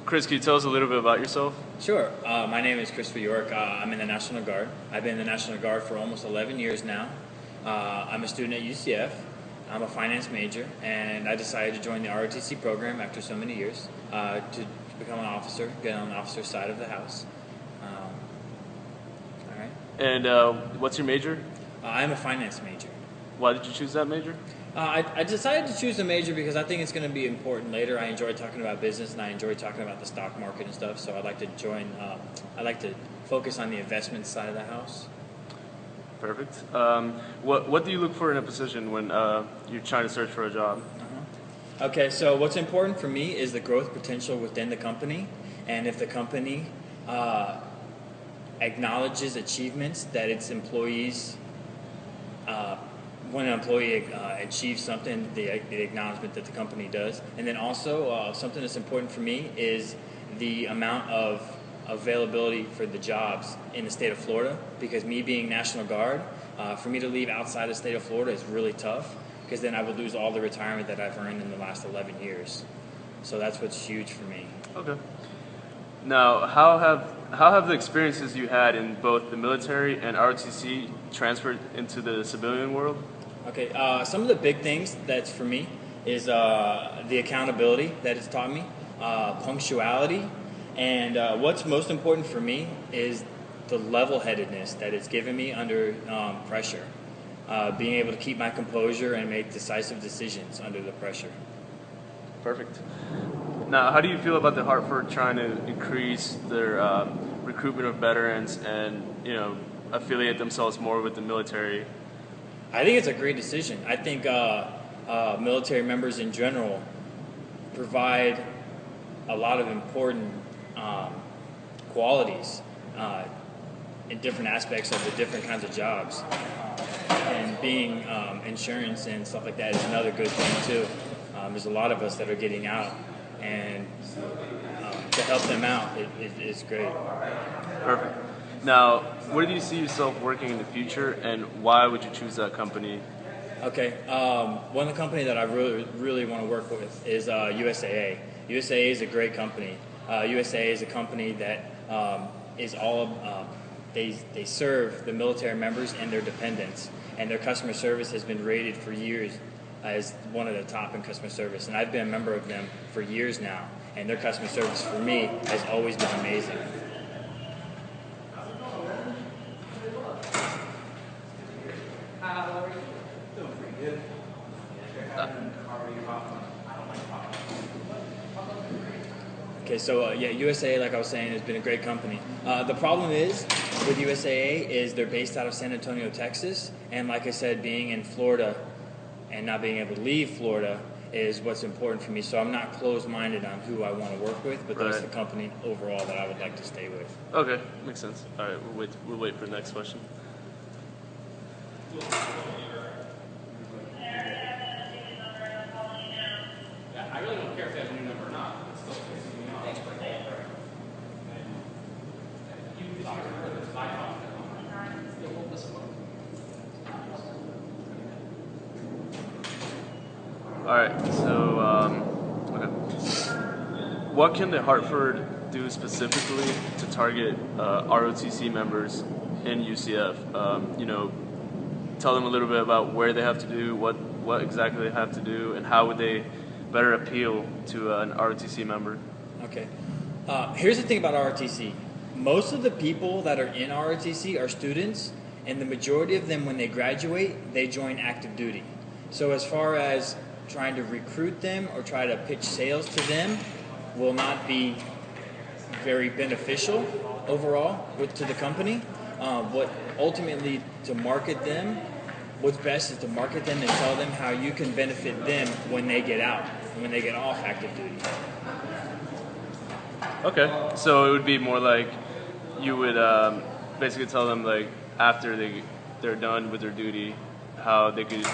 Chris, can you tell us a little bit about yourself? Sure. My name is Christopher York. I'm in the National Guard. I've been in the National Guard for almost 11 years now. I'm a student at UCF. I'm a finance major, and I decided to join the ROTC program after so many years to become an officer, get on the officer side of the house. All right. And what's your major? I'm a finance major. Why did you choose that major? I decided to choose a major because I think it's going to be important later. I enjoy talking about business and I enjoy talking about the stock market and stuff. So I'd like to join. I'd like to focus on the investment side of the house. Perfect. What do you look for in a position when you're trying to search for a job? Okay, so what's important for me is the growth potential within the company, and if the company acknowledges achievements that its employees when an employee achieves something, the acknowledgement that the company does. And then also something that's important for me is the amount of availability for the jobs in the state of Florida, because me being National Guard, for me to leave outside the state of Florida is really tough, because then I would lose all the retirement that I've earned in the last 11 years. So that's what's huge for me. Okay. Now, how have the experiences you had in both the military and ROTC transferred into the civilian world? Okay, some of the big things that's for me is the accountability that it's taught me, punctuality, and what's most important for me is the level-headedness that it's given me under pressure, being able to keep my composure and make decisive decisions under the pressure. Perfect. Now, how do you feel about the Hartford trying to increase their recruitment of veterans and affiliate themselves more with the military? I think it's a great decision. I think military members in general provide a lot of important qualities in different aspects of the different kinds of jobs. And being insurance and stuff like that is another good thing too. There's a lot of us that are getting out, and to help them out is great. Perfect. Now, where do you see yourself working in the future, and why would you choose that company? Okay, one of the company that I really want to work with is USAA. USAA is a great company. USAA is a company that is they serve the military members and their dependents, and their customer service has been rated for years as one of the top in customer service, and I've been a member of them for years now, and their customer service for me has always been amazing. Okay, so USAA, like I was saying, has been a great company. The problem is with USAA is they're based out of San Antonio, Texas, and like I said, being in Florida and not being able to leave Florida is what's important for me. So I'm not closed-minded on who I want to work with, but that's the company overall that I would like to stay with. Okay, makes sense. All right, we'll wait for the next question. I really don't care if they have a new number or not. It's still pissing me off. You talk to her, there's five off. You'll hold this one. All right, so okay. What can the Hartford do specifically to target ROTC members in UCF? Tell them a little bit about where they have to do, what exactly they have to do, and how would they better appeal to an ROTC member? Okay. Here's the thing about ROTC. Most of the people that are in ROTC are students, and the majority of them, when they graduate, they join active duty. So as far as trying to recruit them or try to pitch sales to them will not be very beneficial overall to the company. What ultimately to market them, what's best is to market them and tell them how you can benefit them when they get out, when they get off active duty. Okay, so it would be more like you would basically tell them, like, after they're done with their duty, how they could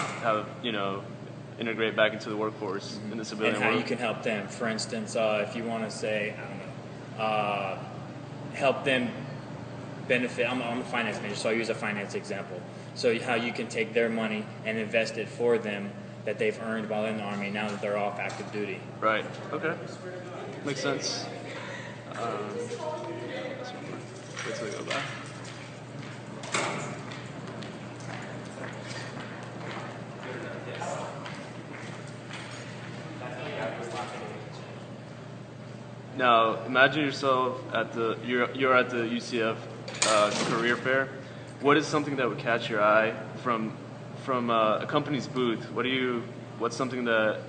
integrate back into the workforce in the civilian and how world. you can help them. For instance, if you want to say, I don't know, help them benefit. I'm a finance major, so I use a finance example. So how you can take their money and invest it for them that they've earned while in the Army now that they're off active duty. Right. Okay. Makes sense. Wait till we go back. Now, imagine yourself you're at the UCF career fair. What is something that would catch your eye from a company's booth? What's something that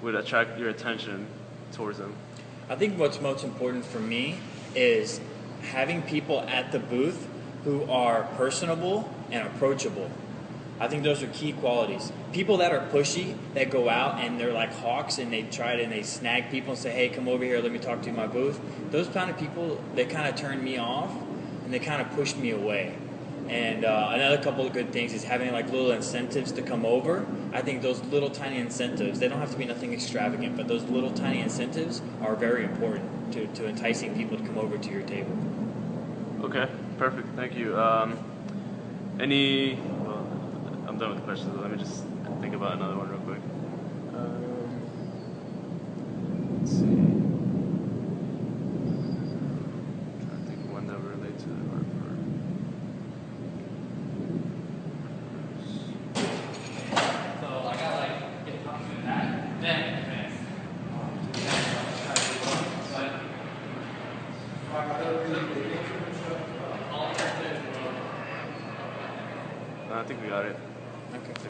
would attract your attention towards them? I think what's most important for me is having people at the booth who are personable and approachable. I think those are key qualities. People that are pushy, that go out and they're like hawks and they snag people and say, hey, come over here, let me talk to you in my booth. Those kind of people, they kind of turn me off and they kind of pushed me away. And another couple of good things is having like little incentives to come over. I think those little tiny incentives, they don't have to be nothing extravagant, but those little tiny incentives are very important to enticing people to come over to your table. Okay, perfect. Thank you. Well, I'm done with the questions. Let me just think about another one real quick. Let's see. I'm trying to think of one that would relate to the Hartford. So I gotta like get comfortable with that. Then I think we got it. Okay.